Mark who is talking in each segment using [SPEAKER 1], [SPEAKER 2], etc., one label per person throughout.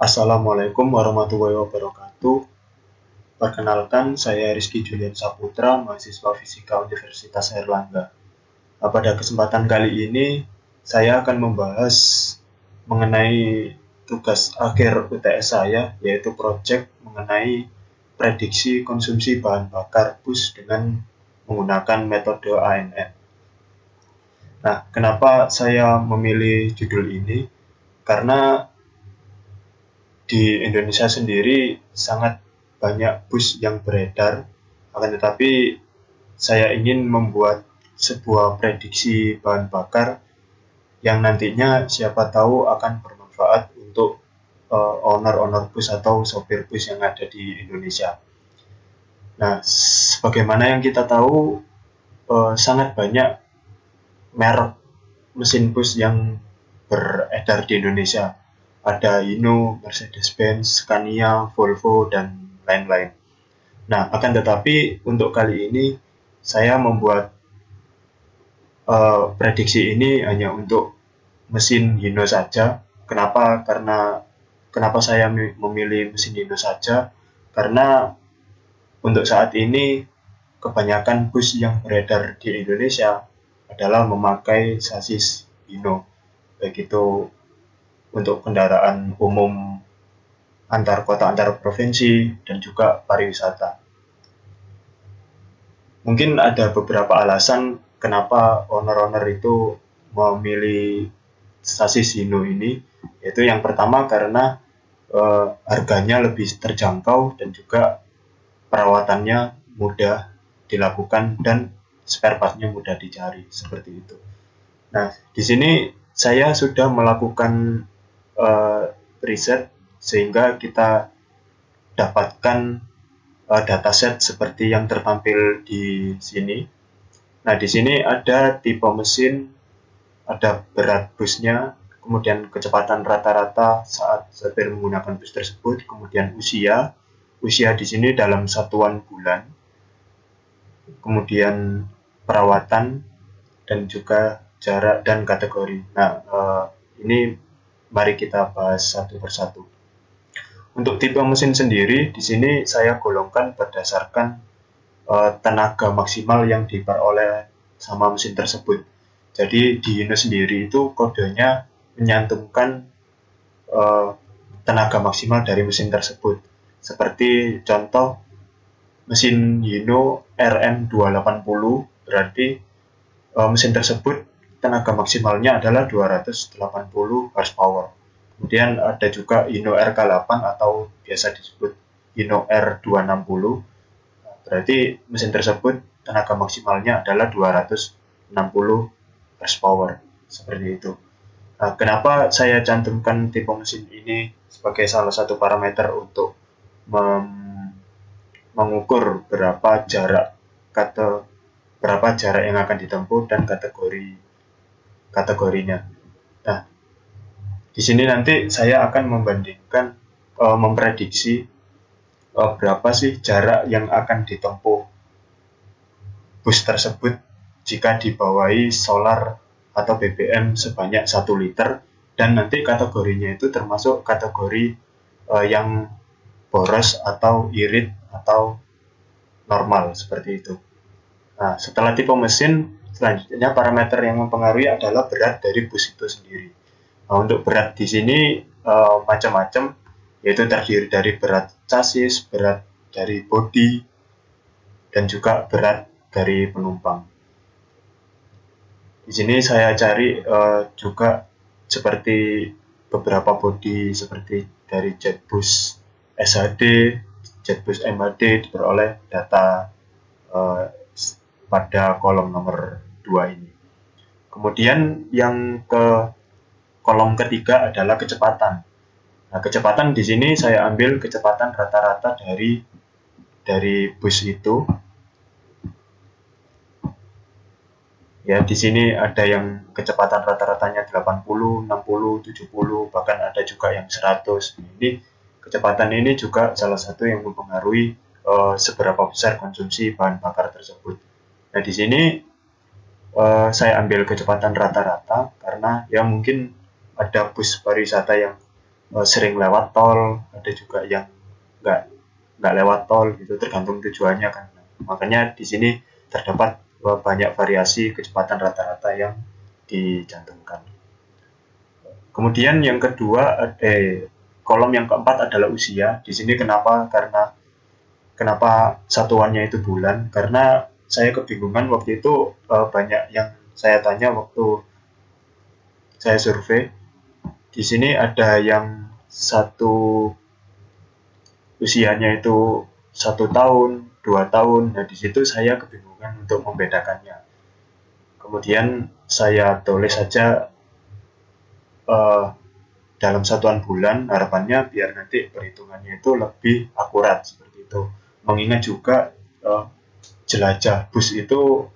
[SPEAKER 1] Assalamualaikum warahmatullahi wabarakatuh. Perkenalkan, saya Rizky Julian Saputra, mahasiswa Fisika Universitas Airlangga. Pada kesempatan kali ini, saya akan membahas mengenai tugas akhir UTS saya, yaitu proyek mengenai prediksi konsumsi bahan bakar bus dengan menggunakan metode ANN. Nah, kenapa saya memilih judul ini? Karena di Indonesia sendiri sangat banyak bus yang beredar, akan tetapi saya ingin membuat sebuah prediksi bahan bakar yang nantinya siapa tahu akan bermanfaat untuk owner bus atau sopir bus yang ada di Indonesia. Nah, sebagaimana yang kita tahu, sangat banyak merek mesin bus yang beredar di Indonesia. Ada Hino, Mercedes-Benz, Scania, Volvo, dan lain-lain. Nah, akan tetapi untuk kali ini saya membuat prediksi ini hanya untuk mesin Hino saja. Kenapa saya memilih mesin Hino saja? Karena untuk saat ini kebanyakan bus yang beredar di Indonesia adalah memakai sasis Hino, baik itu untuk kendaraan umum antar kota, antar provinsi, dan juga pariwisata. Mungkin ada beberapa alasan kenapa owner itu memilih sasis Hino ini, yaitu yang pertama karena harganya lebih terjangkau dan juga perawatannya mudah dilakukan dan spare part-nya mudah dicari, seperti itu. Nah, di sini saya sudah melakukan riset sehingga kita dapatkan dataset seperti yang tertampil di sini. Nah, di sini ada tipe mesin, ada berat busnya, kemudian kecepatan rata-rata saat sopir menggunakan bus tersebut, kemudian usia di sini dalam satuan bulan, kemudian perawatan, dan juga jarak dan kategori. Nah, ini mari kita bahas satu persatu. Untuk tipe mesin sendiri, di sini saya golongkan berdasarkan tenaga maksimal yang diperoleh sama mesin tersebut. Jadi di Hino sendiri itu kodenya menyantumkan tenaga maksimal dari mesin tersebut. Seperti contoh mesin Hino RM280, berarti mesin tersebut tenaga maksimalnya adalah 280 horsepower. Kemudian ada juga Hino RK8 atau biasa disebut Hino R260. Berarti mesin tersebut tenaga maksimalnya adalah 260 horsepower. Seperti itu. Nah, kenapa saya cantumkan tipe mesin ini sebagai salah satu parameter untuk mengukur berapa jarak yang akan ditempuh dan kategorinya. Nah, di sini nanti saya akan membandingkan, memprediksi berapa sih jarak yang akan ditempuh bus tersebut jika dibawahi solar atau BBM sebanyak 1 liter, dan nanti kategorinya itu termasuk kategori yang boros atau irit atau normal, seperti itu. Nah, setelah tipe mesin, selanjutnya parameter yang mempengaruhi adalah berat dari bus itu sendiri. Nah, untuk berat di sini macam-macam, yaitu terdiri dari berat chassis, berat dari bodi, dan juga berat dari penumpang. Di sini saya cari juga seperti beberapa bodi seperti dari Jetbus SHD, Jetbus MHD diperoleh data pada kolom nomor 2 ini. Kemudian yang ke kolom ketiga adalah kecepatan. Nah, kecepatan di sini saya ambil kecepatan rata-rata dari bus itu. Ya, di sini ada yang kecepatan rata-ratanya 80, 60, 70, bahkan ada juga yang 100. Ini kecepatan ini juga salah satu yang mempengaruhi seberapa besar konsumsi bahan bakar tersebut. Nah, di sini saya ambil kecepatan rata-rata karena ya mungkin ada bus pariwisata yang sering lewat tol, ada juga yang nggak nggak lewat tol gitu, tergantung tujuannya kan. Makanya di sini terdapat banyak variasi kecepatan rata-rata yang dicantumkan. Kemudian yang kedua, kolom yang keempat adalah usia. Di sini kenapa satuannya itu bulan? Karena saya kebingungan waktu itu, banyak yang saya tanya waktu saya survei. Di sini ada yang usianya itu 1 tahun, 2 tahun. Nah, di situ saya kebingungan untuk membedakannya. Kemudian saya tulis saja eh, dalam satuan bulan, harapannya biar nanti perhitungannya itu lebih akurat seperti itu. Mengingat juga eh, jelajah bus itu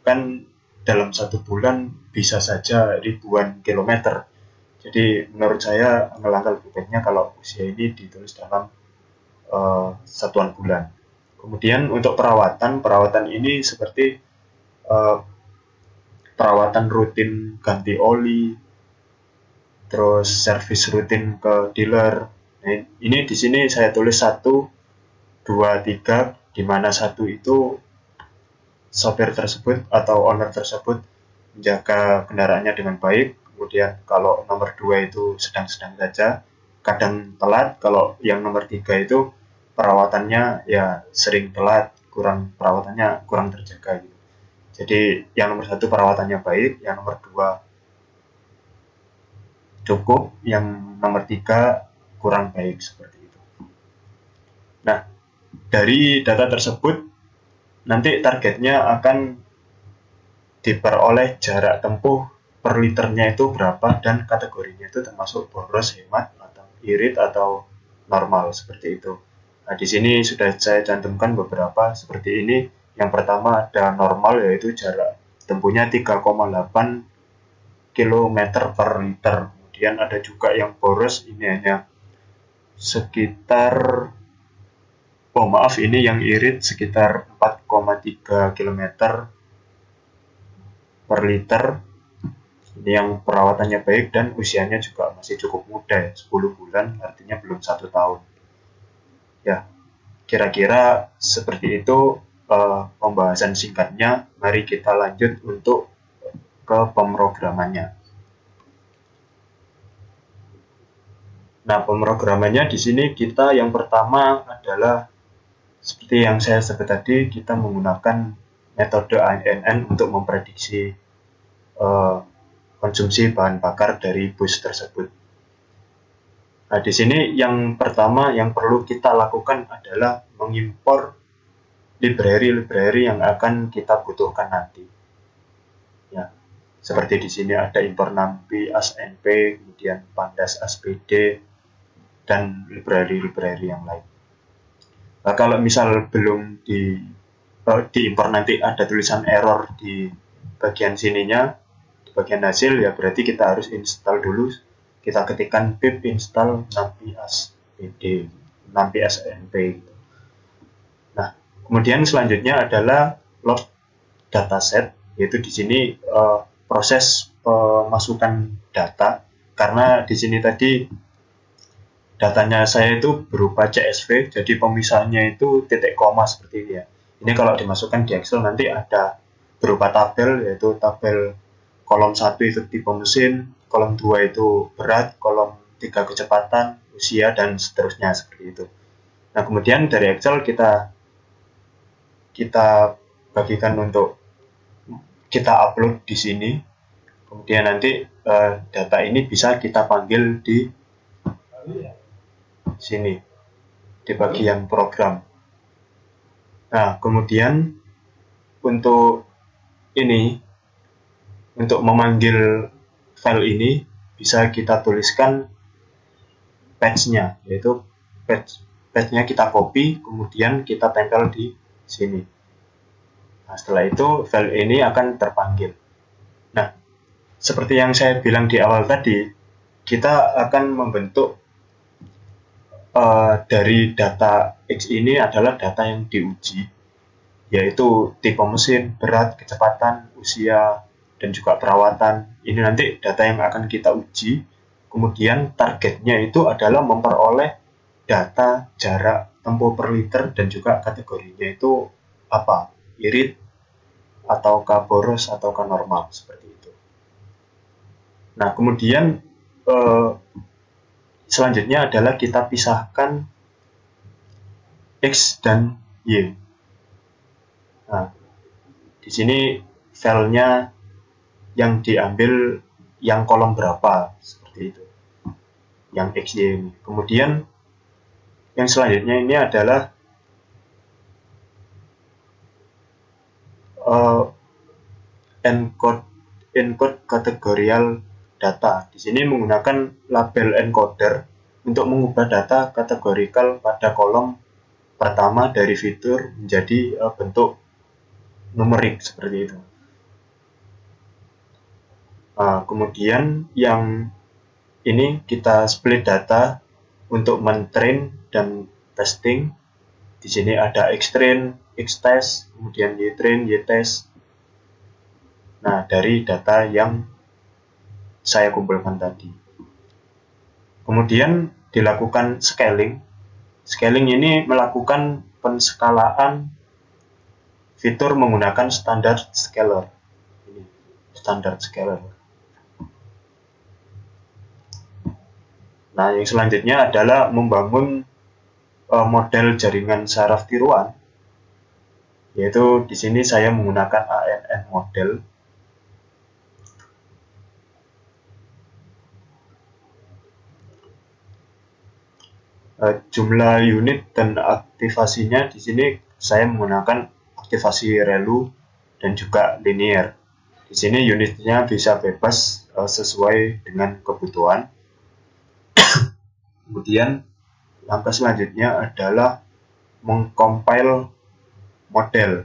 [SPEAKER 1] kan dalam 1 bulan bisa saja ribuan kilometer. Jadi menurut saya alangkah lebih baiknya kalau usia ini ditulis dalam satuan bulan. Kemudian untuk perawatan ini seperti uh, perawatan rutin ganti oli, terus servis rutin ke dealer. Nah, ini di sini saya tulis 1, 2, 3, di mana 1 itu sopir tersebut atau owner tersebut menjaga kendaraannya dengan baik. Kemudian kalau nomor 2 itu sedang-sedang saja, kadang telat. Kalau yang nomor 3 itu perawatannya ya sering telat, perawatannya kurang terjaga gitu. Jadi yang nomor 1 perawatannya baik, yang nomor 2 cukup, yang nomor 3 kurang baik seperti itu. Nah, dari data tersebut nanti targetnya akan diperoleh jarak tempuh per liternya itu berapa dan kategorinya itu termasuk boros, hemat, atau irit atau normal seperti itu. Nah, di sini sudah saya cantumkan beberapa seperti ini. Yang pertama ada normal, yaitu jarak tempuhnya 3,8 km per liter. Kemudian ada juga yang boros, ini hanya sekitar, ini yang irit sekitar 4,3 km per liter. Ini yang perawatannya baik dan usianya juga masih cukup muda ya, 10 bulan, artinya belum 1 tahun. Ya, kira-kira seperti itu pembahasan singkatnya. Mari kita lanjut untuk ke pemrogramannya. Nah, pemrogramannya di sini kita yang pertama adalah seperti yang saya sebut tadi, kita menggunakan metode ANN untuk memprediksi konsumsi bahan bakar dari bus tersebut. Nah, di sini yang pertama yang perlu kita lakukan adalah mengimpor library yang akan kita butuhkan nanti. Ya, seperti di sini ada impor NumPy, ASNP, kemudian Pandas ASPD, dan library yang lain. Nah, kalau misal belum diimpor nanti ada tulisan error di bagian sininya, di bagian hasil, ya berarti kita harus install dulu. Kita ketikkan pip install NumPy ASPD, NumPy ASNP. Nah, kemudian selanjutnya adalah load dataset, yaitu di sini proses pemasukan data, karena di sini tadi datanya saya itu berupa CSV, jadi pemisahnya itu titik koma seperti ini ya. Ini kalau dimasukkan di Excel nanti ada berupa tabel, yaitu tabel kolom 1 itu tipe mesin, kolom 2 itu berat, kolom 3 kecepatan, usia, dan seterusnya seperti itu. Nah, kemudian dari Excel kita bagikan untuk kita upload di sini. Kemudian nanti data ini bisa kita panggil di sini, di bagian program. Nah, kemudian untuk memanggil file ini bisa kita tuliskan patch-nya, yaitu patch-nya kita copy, kemudian kita tempel di sini. Nah, setelah itu file ini akan terpanggil. Nah, seperti yang saya bilang di awal tadi, kita akan membentuk dari data X ini adalah data yang diuji, yaitu tipe mesin, berat, kecepatan, usia, dan juga perawatan. Ini nanti data yang akan kita uji. Kemudian targetnya itu adalah memperoleh data jarak tempuh per liter dan juga kategorinya itu apa, irit ataukah boros ataukah normal, seperti itu. Nah, kemudian selanjutnya adalah kita pisahkan X dan Y. Nah, di sini filenya yang diambil yang kolom berapa, seperti itu, yang X, Y ini. Kemudian yang selanjutnya ini adalah encode kategorial data. Di sini menggunakan label encoder untuk mengubah data kategorikal pada kolom pertama dari fitur menjadi bentuk numerik, seperti itu. Kemudian yang ini kita split data untuk mentrain dan testing. Di sini ada xtrain, xtest, kemudian ytrain, ytest. Nah, dari data yang saya kumpulkan tadi. Kemudian dilakukan scaling. Scaling ini melakukan penskalaan fitur menggunakan standard scaler. Ini standard scaler. Nah, yang selanjutnya adalah membangun model jaringan saraf tiruan. Yaitu di sini saya menggunakan ANN model. Jumlah unit dan aktivasinya di sini saya menggunakan aktivasi relu dan juga linear. Di sini unitnya bisa bebas sesuai dengan kebutuhan. Kemudian langkah selanjutnya adalah mengcompile model.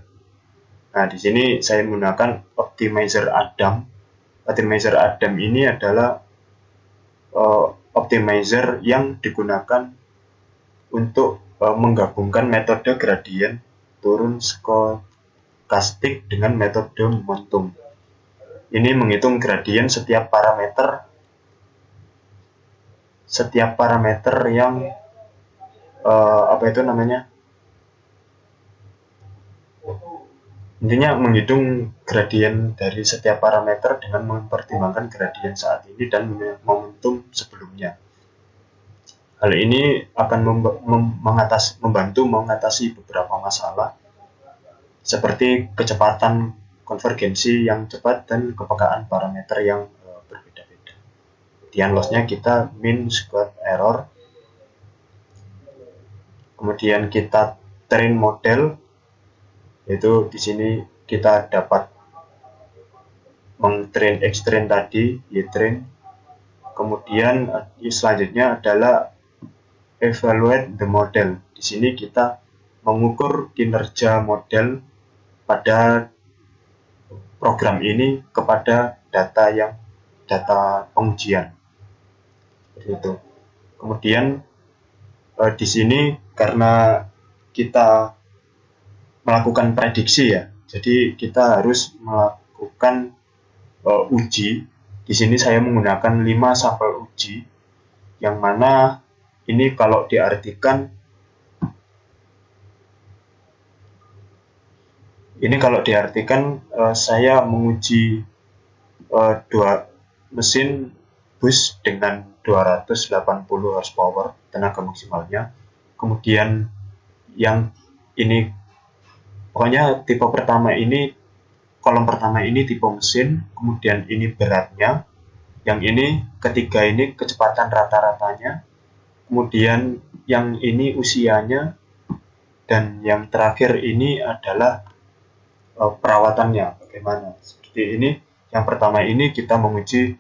[SPEAKER 1] Nah, di sini saya menggunakan optimizer Adam. Optimizer Adam ini adalah optimizer yang digunakan untuk menggabungkan metode gradien turun stokastik dengan metode momentum. Ini menghitung gradien setiap parameter yang intinya menghitung gradien dari setiap parameter dengan mempertimbangkan gradien saat ini dan momentum sebelumnya. Hal ini akan membantu mengatasi beberapa masalah seperti kecepatan konvergensi yang cepat dan kepekaan parameter yang berbeda-beda. Kemudian lossnya kita mean squared error. Kemudian kita train model, yaitu di sini kita dapat mengtrain xtrain tadi, ytrain. Kemudian selanjutnya adalah evaluate the model. Di sini kita mengukur kinerja model pada program ini kepada data pengujian. Itu. Kemudian di sini karena kita melakukan prediksi ya, jadi kita harus melakukan uji. Di sini saya menggunakan 5 sampel uji, yang mana ini kalau diartikan saya menguji 2 mesin bus dengan 280 horsepower tenaga maksimalnya. Kemudian yang ini pokoknya tipe pertama ini, kolom pertama ini tipe mesin, kemudian ini beratnya, yang ini ketiga ini kecepatan rata-ratanya, kemudian yang ini usianya, dan yang terakhir ini adalah perawatannya bagaimana. Seperti ini, yang pertama ini kita menguji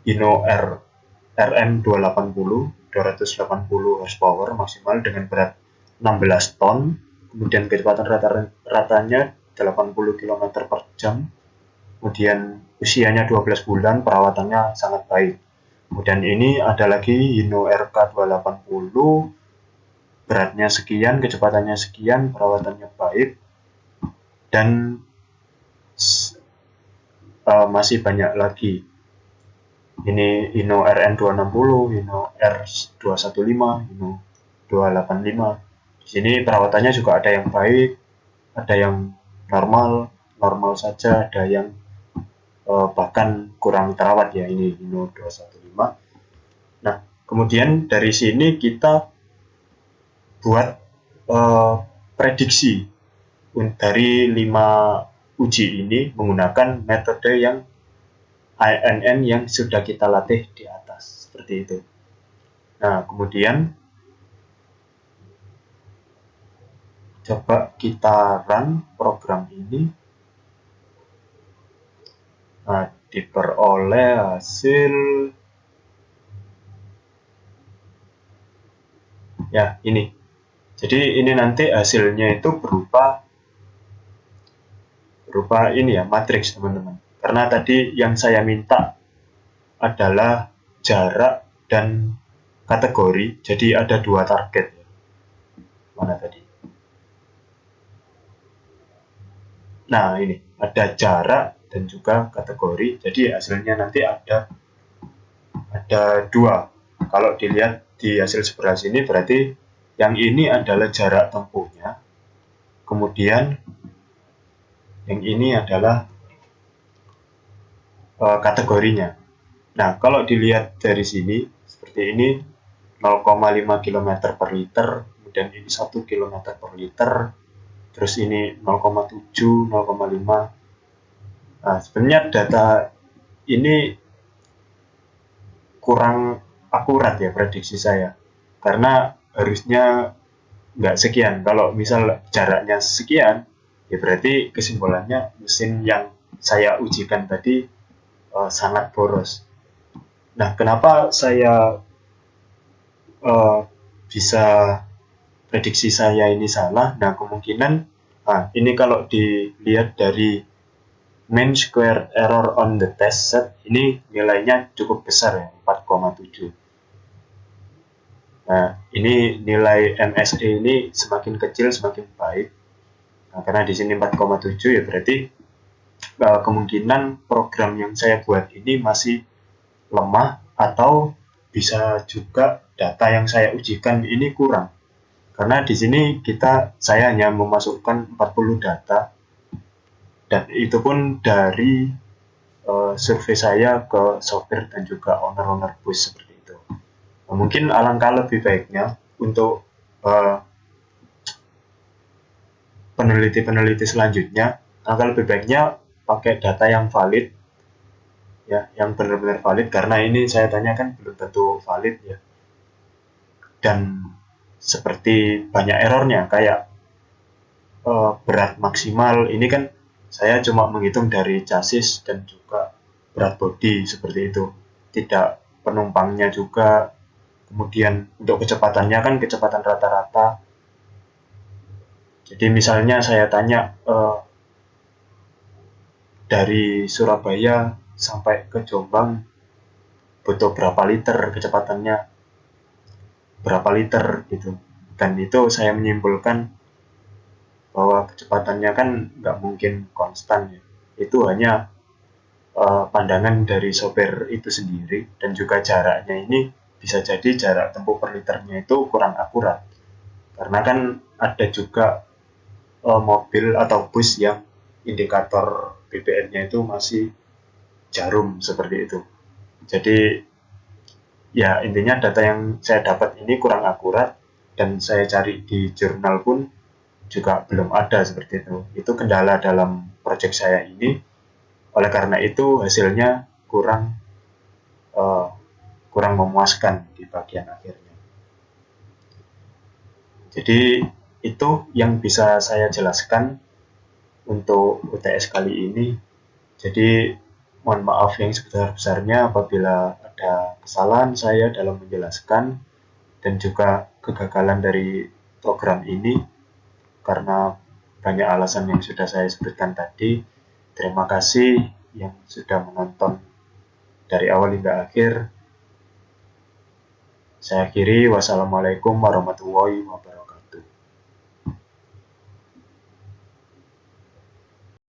[SPEAKER 1] Hino RM 280 horsepower maksimal dengan berat 16 ton, kemudian kecepatan rata-ratanya 80 km per jam, kemudian usianya 12 bulan, perawatannya sangat baik. Kemudian ini ada lagi Hino RK 280, beratnya sekian, kecepatannya sekian, perawatannya baik, dan masih banyak lagi. Ini Hino RN260, Hino R215, Hino 285. Di sini perawatannya juga ada yang baik, ada yang normal, normal saja, ada yang bahkan kurang terawat ya, ini Hino 215. Nah, kemudian dari sini kita buat prediksi dari 5 uji ini menggunakan metode yang INN yang sudah kita latih di atas, seperti itu. Nah, kemudian coba kita run program ini. Nah, diperoleh hasil ya ini. Jadi ini nanti hasilnya itu berupa ini ya, matriks teman-teman. Karena tadi yang saya minta adalah jarak dan kategori, jadi ada 2 target. Mana tadi? Nah, ini ada jarak dan juga kategori, jadi hasilnya nanti ada 2. Kalau dilihat di hasil sebelah sini berarti yang ini adalah jarak tempuhnya, kemudian yang ini adalah kategorinya. Nah, kalau dilihat dari sini seperti ini 0,5 km per liter, kemudian ini 1 km per liter, terus ini 0,7, 0,5. Nah, sebenarnya data ini kurang akurat ya prediksi saya, karena harusnya nggak sekian. Kalau misal jaraknya sekian, ya berarti kesimpulannya mesin yang saya ujikan tadi sangat boros. Nah, kenapa saya bisa prediksi saya ini salah? Nah, kemungkinan ini kalau dilihat dari mean square error on the test set, ini nilainya cukup besar ya, 4,7. Nah, ini nilai MSE ini semakin kecil semakin baik. Nah, karena di sini 4,7 ya berarti kemungkinan program yang saya buat ini masih lemah, atau bisa juga data yang saya ujikan ini kurang. Karena di sini saya hanya memasukkan 40 data, dan itu pun dari survei saya ke sopir dan juga owner-owner bus seperti itu. Nah, mungkin alangkah lebih baiknya untuk peneliti-peneliti selanjutnya, alangkah lebih baiknya pakai data yang valid, ya, yang benar-benar valid, karena ini saya tanyakan belum tentu valid ya. Dan seperti banyak errornya, kayak berat maksimal, ini kan saya cuma menghitung dari chassis dan juga berat bodi seperti itu, tidak penumpangnya juga. Kemudian untuk kecepatannya kan kecepatan rata-rata. Jadi misalnya saya tanya dari Surabaya sampai ke Jombang butuh berapa liter kecepatannya, berapa liter gitu. Dan itu saya menyimpulkan bahwa kecepatannya kan nggak mungkin konstan ya. Itu hanya pandangan dari sopir itu sendiri, dan juga jaraknya ini bisa jadi jarak tempuh per liternya itu kurang akurat. Karena kan ada juga mobil atau bus yang indikator BBM-nya itu masih jarum seperti itu. Jadi ya intinya data yang saya dapat ini kurang akurat, dan saya cari di jurnal pun juga belum ada seperti itu. Itu kendala dalam proyek saya ini. Oleh karena itu hasilnya kurang memuaskan di bagian akhirnya. Jadi itu yang bisa saya jelaskan untuk UTS kali ini. Jadi mohon maaf yang sebesar-besarnya apabila ada kesalahan saya dalam menjelaskan, dan juga kegagalan dari program ini karena banyak alasan yang sudah saya sebutkan tadi. Terima kasih yang sudah menonton dari awal hingga akhir. Saya akhiri, wassalamualaikum warahmatullahi wabarakatuh.